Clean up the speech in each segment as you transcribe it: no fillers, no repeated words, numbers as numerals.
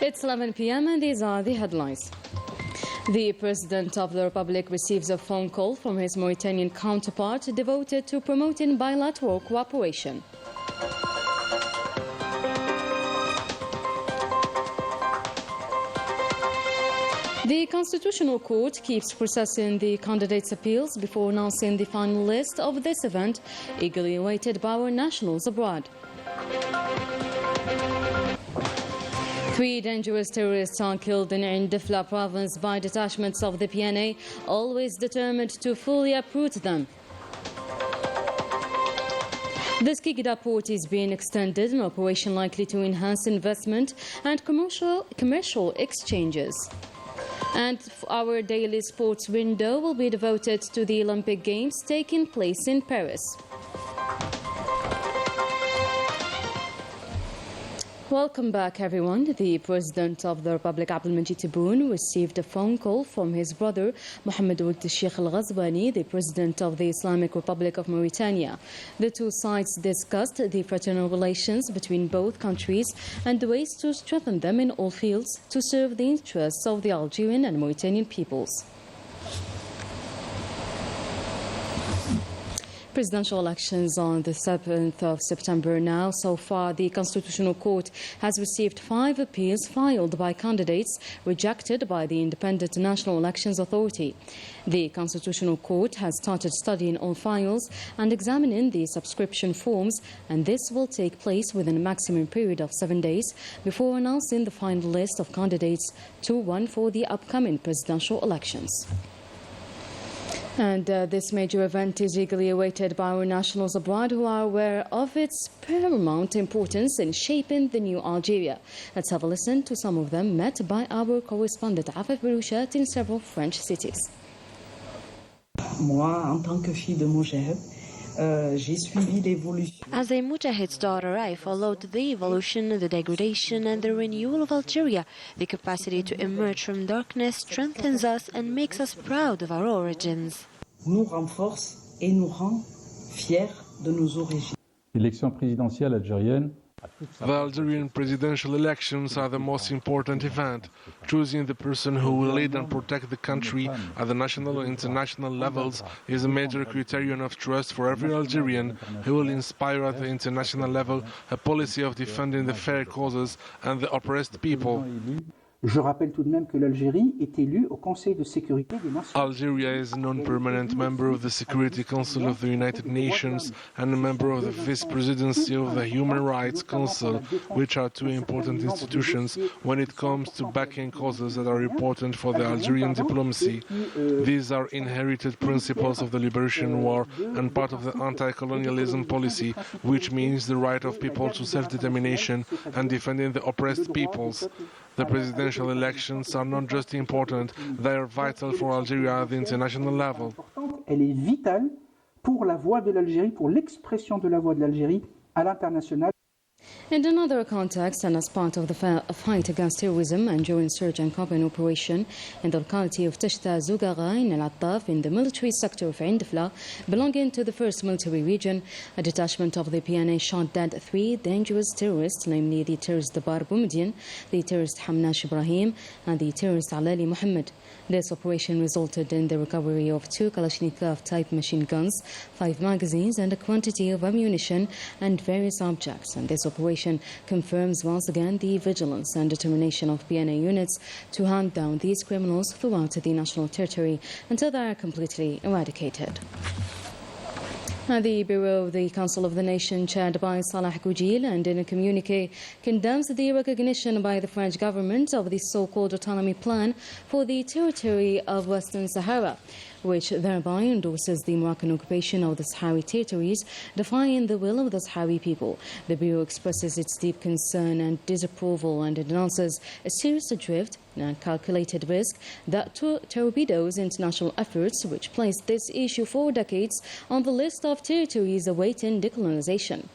It's 11 p.m. and these are the headlines. The President of the Republic receives a phone call from his Mauritanian counterpart devoted to promoting bilateral cooperation. The Constitutional Court keeps processing the candidates' appeals before announcing the final list of this event, eagerly awaited by our nationals abroad. 3 dangerous terrorists are killed in Indifla province by detachments of the PNA, always determined to fully uproot them. The Skikida port is being extended, an operation likely to enhance investment and commercial exchanges. And our daily sports window will be devoted to the Olympic Games taking place in Paris. Welcome back, everyone. The President of the Republic, Abdelmajid Tebboune, received a phone call from his brother, Mohammed Ould Sheikh Al Ghazwani, the President of the Islamic Republic of Mauritania. The two sides discussed the fraternal relations between both countries and the ways to strengthen them in all fields to serve the interests of the Algerian and Mauritanian peoples. Presidential elections on the 7th of September now. So far, the Constitutional Court has received 5 appeals filed by candidates rejected by the Independent National Elections Authority. The Constitutional Court has started studying all files and examining the subscription forms, and this will take place within a maximum period of 7 days before announcing the final list of candidates to run for the upcoming presidential elections. And this major event is eagerly awaited by our nationals abroad who are aware of its paramount importance in shaping the new Algeria. Let's have a listen to some of them met by our correspondent Afaf Berouchat in several French cities. Moi, en tant que fille de Mujahid, j'ai suivi l'évolution. As a Mujahid's daughter, I followed the evolution, the degradation and the renewal of Algeria. The capacity to emerge from darkness strengthens us and makes us proud of our origins. Nous renforce et nous rend fiers de nos origines. L'élection présidentielle algérienne. The Algerian presidential elections are the most important event. Choosing the person who will lead and protect the country at the national and international levels is a major criterion of trust for every Algerian who will inspire at the international level a policy of defending the fair causes and the oppressed people. Je rappelle tout de même que l'Algérie est élue au Conseil de sécurité des Nations Unies. Algeria is a non-permanent member of the Security Council of the United Nations and a member of the Vice Presidency of the Human Rights Council, which are 2 important institutions when it comes to backing causes that are important for the Algerian diplomacy. These are inherited principles of the Liberation War and part of the anti-colonialism policy, which means the right of people to self-determination and defending the oppressed peoples. The presidential elections are not just important, they are vital for Algeria at the international level. Elle est vitale pour la voix de l'Algérie, pour l'expression de la voix de l'Algérie à l'international. In another context, and as part of the fight against terrorism and during search and covering operation in the locality of Tashta Zougara in Al-Attaf in the military sector of Indifla, belonging to the 1st Military Region, a detachment of the PNA shot dead 3 dangerous terrorists, namely the terrorist Dabar Boumediene, the terrorist Hamnash Ibrahim, and the terrorist Alali Mohammed. This operation resulted in the recovery of 2 Kalashnikov-type machine guns, 5 magazines, and a quantity of ammunition and various objects. And this operation confirms once again the vigilance and determination of PNA units to hunt down these criminals throughout the national territory until they are completely eradicated. The Bureau of the Council of the Nation, chaired by Salah Goujil, and in a communique, condemns the recognition by the French government of the so-called autonomy plan for the territory of Western Sahara, which thereby endorses the Moroccan occupation of the Sahrawi territories, defying the will of the Sahrawi people. The Bureau expresses its deep concern and disapproval and denounces a serious drift and calculated risk that torpedoes international efforts, which placed this issue for decades on the list of territories awaiting decolonization.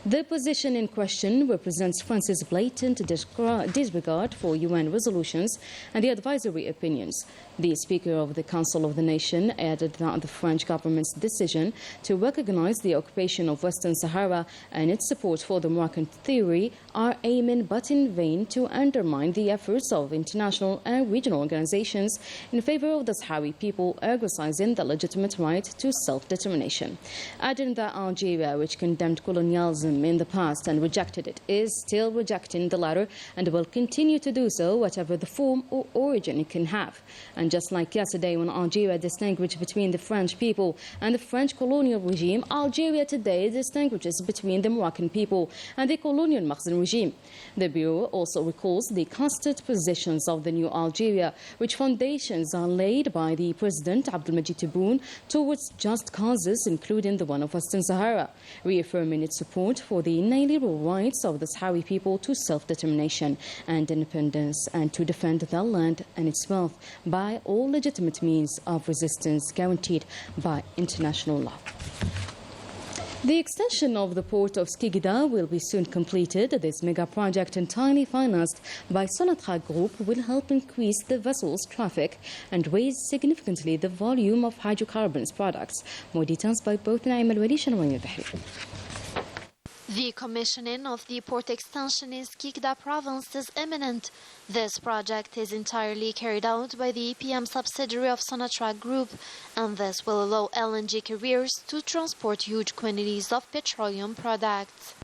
The position in question represents France's blatant disregard for UN resolutions and the advisory opinions. The Speaker of the Council of the Nation added that the French government's decision to recognize the occupation of Western Sahara and its support for the Moroccan theory are aiming but in vain to undermine the efforts of international and regional organizations in favor of the Sahrawi people, exercising the legitimate right to self-determination. Adding that Algeria, which condemned colonialism in the past and rejected it, is still rejecting the latter and will continue to do so, whatever the form or origin it can have. And just like yesterday when Algeria distinguished between the French people and the French colonial regime, Algeria today distinguishes between the Moroccan people and the colonial Makhzen regime. The Bureau also recalls the constant positions of the new Algeria, which foundations are laid by the President Abdelmajid Tebboune towards just causes, including the one of Western Sahara, reaffirming its support for the inalienable rights of the Sahrawi people to self-determination and independence, and to defend their land and its wealth by all legitimate means of resistance guaranteed by international law. The extension of the port of Skikda will be soon completed. This mega project, entirely financed by Sonatrach Group, will help increase the vessel's traffic and raise significantly the volume of hydrocarbons products. More details by both Naim Al-Walish and Wayne Al-Bahri. The commissioning of the port extension in Skikda province is imminent. This project is entirely carried out by the EPM subsidiary of Sonatrach Group, and this will allow LNG carriers to transport huge quantities of petroleum products.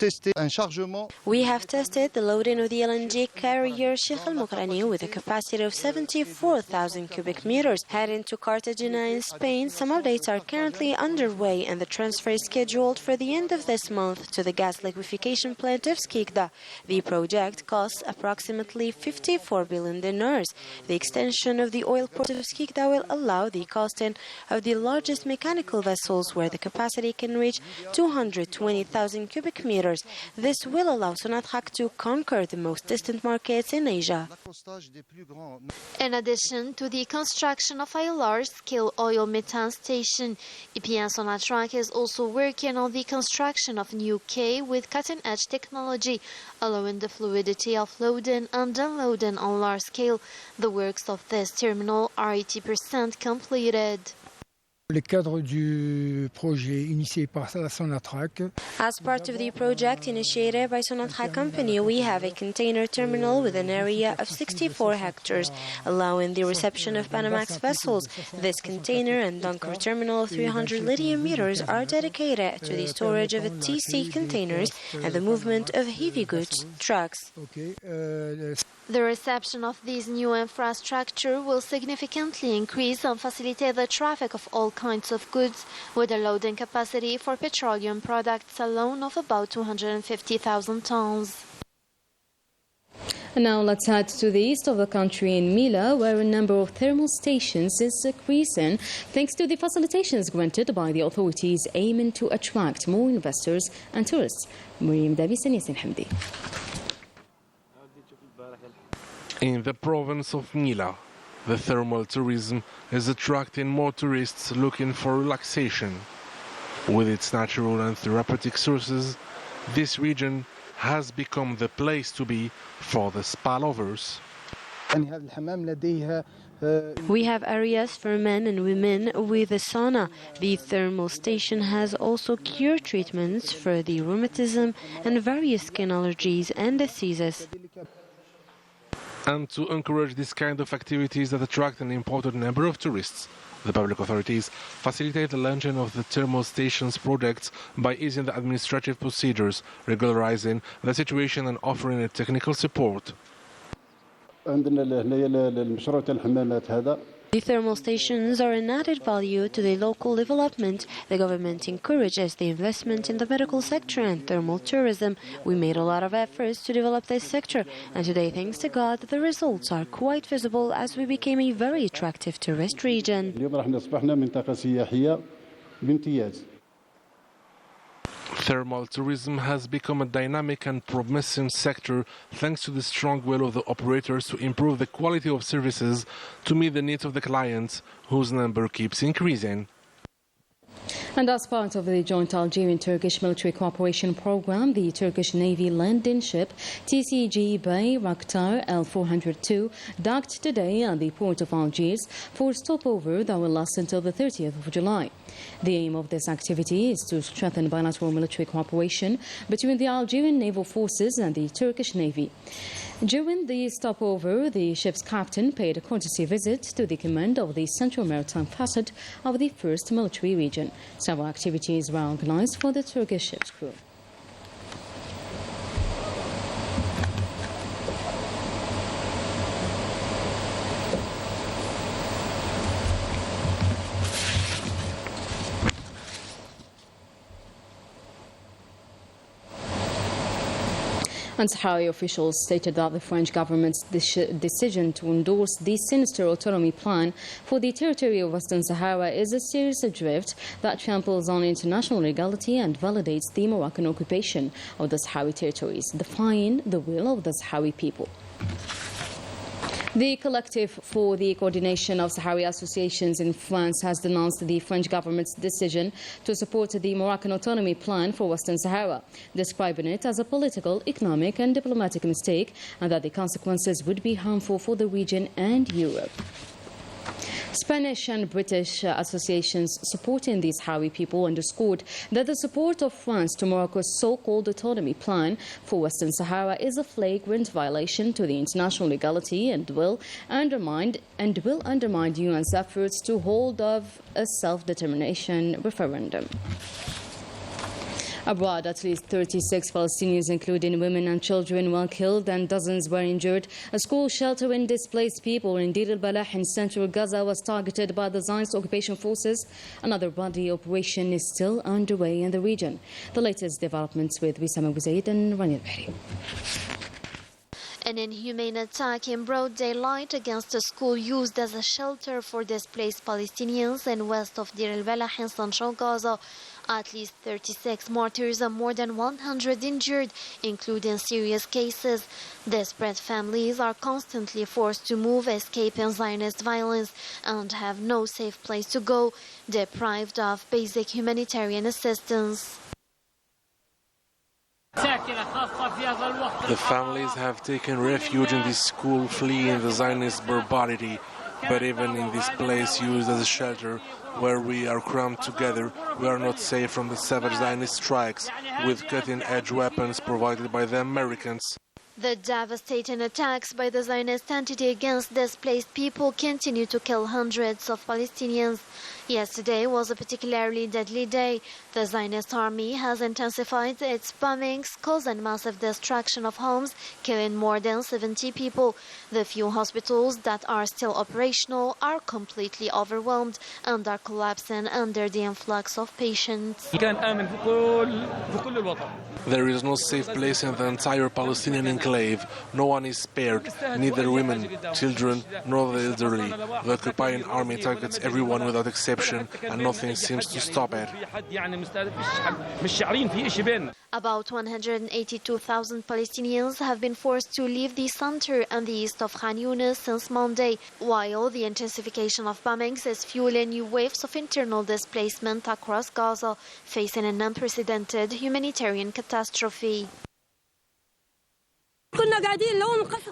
We have tested the loading of the LNG carrier Sheikh Al Mukrani with a capacity of 74,000 cubic meters. Heading to Cartagena in Spain, some updates are currently underway, and the transfer is scheduled for the end of this month to the gas liquefaction plant of Skikda. The project costs approximately 54 billion dinars. The extension of the oil port of Skikda will allow the costing of the largest mechanical vessels, where the capacity can reach 220,000 cubic meters. This will allow Sonatrach to conquer the most distant markets in Asia. In addition to the construction of a large-scale oil methane station, EPM Sonatrach is also working on the construction of new quay with cutting-edge technology, allowing the fluidity of loading and unloading on large scale. The works of this terminal are 80% completed. As part of the project initiated by Sonatrach Company, we have a container terminal with an area of 64 hectares, allowing the reception of Panamax vessels. This container and bunker terminal of 300 lithium meters are dedicated to the storage of TC containers and the movement of heavy goods trucks. The reception of this new infrastructure will significantly increase and facilitate the traffic of all kinds of goods, with a loading capacity for petroleum products alone of about 250,000 tons. And now let's head to the east of the country in Mila, where a number of thermal stations is increasing thanks to the facilitations granted by the authorities aiming to attract more investors and tourists. Miriam Davis and Yasin Hamdi. In the province of Mila, the thermal tourism is attracting more tourists looking for relaxation. With its natural and therapeutic sources, this region has become the place to be for the spa lovers. We have areas for men and women with a sauna. The thermal station has also cure treatments for the rheumatism and various skin allergies and diseases. And to encourage this kind of activities that attract an important number of tourists, the public authorities facilitate the launching of the thermal stations projects by easing the administrative procedures, regularizing the situation and offering a technical support. The thermal stations are an added value to the local development. The government encourages the investment in the medical sector and thermal tourism. We made a lot of efforts to develop this sector, and today, thanks to God, the results are quite visible as we became a very attractive tourist region. Thermal tourism has become a dynamic and promising sector thanks to the strong will of the operators to improve the quality of services to meet the needs of the clients, whose number keeps increasing. And as part of the joint Algerian-Turkish military cooperation program, the Turkish Navy landing ship TCG Bay Raktar L-402 docked today at the port of Algiers for a stopover that will last until the 30th of July. The aim of this activity is to strengthen bilateral military cooperation between the Algerian naval forces and the Turkish Navy. During the stopover, the ship's captain paid a courtesy visit to the command of the Central Maritime Facet of the 1st Military Region. Several activities were organized for the Turkish ship's crew. And Sahrawi officials stated that the French government's decision to endorse the sinister autonomy plan for the territory of Western Sahara is a serious drift that tramples on international legality and validates the Moroccan occupation of the Sahrawi territories, defying the will of the Sahrawi people. The Collective for the Coordination of Sahrawi Associations in France has denounced the French government's decision to support the Moroccan autonomy plan for Western Sahara, describing it as a political, economic and diplomatic mistake, and that the consequences would be harmful for the region and Europe. Spanish and British associations supporting the Sahrawi people underscored that the support of France to Morocco's so-called autonomy plan for Western Sahara is a flagrant violation to the international legality and will undermine the UN's efforts to hold off a self-determination referendum. Abroad, at least 36 Palestinians, including women and children, were killed and dozens were injured. A school sheltering displaced people in Deir al-Balah in central Gaza was targeted by the Zionist occupation forces. Another bloody operation is still underway in the region. The latest developments with Wissam Abu Zaid and Rani al-Bahri. An inhumane attack in broad daylight against a school used as a shelter for displaced Palestinians in west of Deir al-Balah in central Gaza. At least 36 martyrs and more than 100 injured, including serious cases. Desperate families are constantly forced to move, escaping Zionist violence, and have no safe place to go, deprived of basic humanitarian assistance. The families have taken refuge in this school, fleeing the Zionist barbarity. But even in this place used as a shelter, where we are crammed together, we are not safe from the savage Zionist strikes with cutting-edge weapons provided by the Americans. The devastating attacks by the Zionist entity against displaced people continue to kill hundreds of Palestinians. Yesterday was a particularly deadly day. The Zionist army has intensified its bombings, causing massive destruction of homes, killing more than 70 people. The few hospitals that are still operational are completely overwhelmed and are collapsing under the influx of patients. There is no safe place in the entire Palestinian enclave. No one is spared, neither women, children, nor the elderly. The occupying army targets everyone without exception, and nothing seems to stop it. About 182,000 Palestinians have been forced to leave the center and the east of Khan Yunis since Monday, while the intensification of bombings is fueling new waves of internal displacement across Gaza, facing an unprecedented humanitarian catastrophe.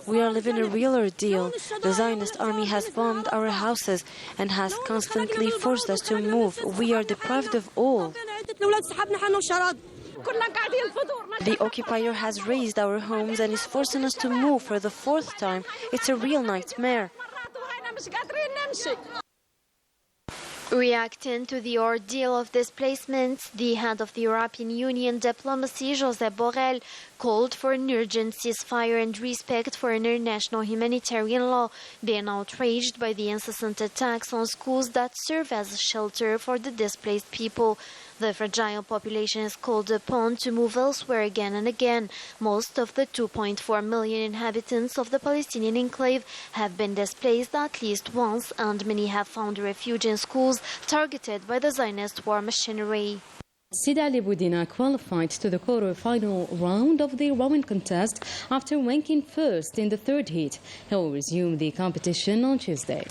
We are living a real ordeal. The Zionist army has bombed our houses and has constantly forced us to move. We are deprived of all. The occupier has razed our homes and is forcing us to move for the 4th time. It's a real nightmare. Reacting to the ordeal of displacements, the head of the European Union diplomacy, Josep Borrell, called for an urgent ceasefire and respect for international humanitarian law, being outraged by the incessant attacks on schools that serve as a shelter for the displaced people. The fragile population is called upon to move elsewhere again and again. Most of the 2.4 million inhabitants of the Palestinian enclave have been displaced at least once, and many have found refuge in schools targeted by the Zionist war machinery. Sidi Ali Boudina qualified to the quarter-final round of the rowing contest after ranking first in the third heat. He will resume the competition on Tuesday.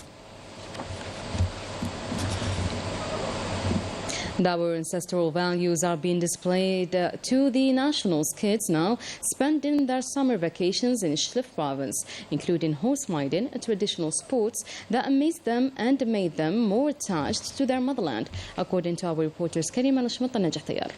Our ancestral values are being displayed to the nationals. Kids now spending their summer vacations in Shlif province, including horse riding, a traditional sport that amazed them and made them more attached to their motherland, according to our reporters Karima Lashmat and Najah Tayar.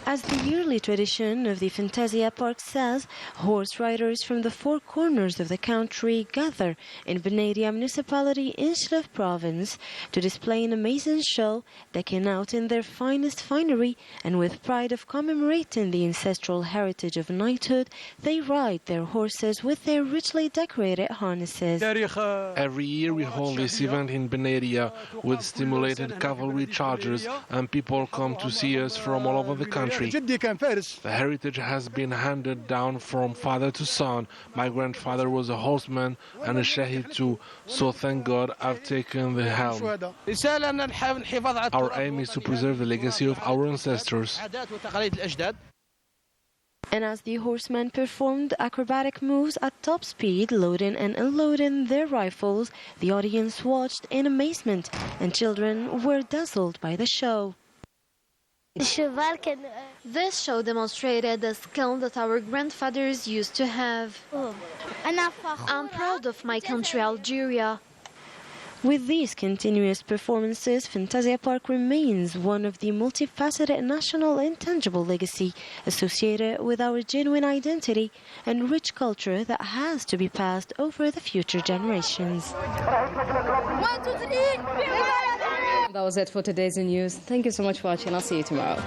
As the yearly tradition of the Fantasia Park says, horse riders from the four corners of the country gather in Benaria municipality in Shlif province to display an amazing show, decking out in their finest finery, and with pride of commemorating the ancestral heritage of knighthood, they ride their horses with their richly decorated harnesses. Every year we hold this event in Benaria with stimulated cavalry chargers, and people come to see us from all over the country. The heritage has been handed down from father to son. My grandfather was a horseman and a shahid too, so thank God I've taken the helm. Our aim is to preserve the legacy of our ancestors. And as the horsemen performed acrobatic moves at top speed, loading and unloading their rifles, the audience watched in amazement, and children were dazzled by the show. This show demonstrated the skill that our grandfathers used to have. I'm proud of my country, Algeria. With these continuous performances, Fantasia Park remains one of the multifaceted national intangible legacy associated with our genuine identity and rich culture that has to be passed over the future generations. That was it for today's news. Thank you so much for watching. I'll see you tomorrow.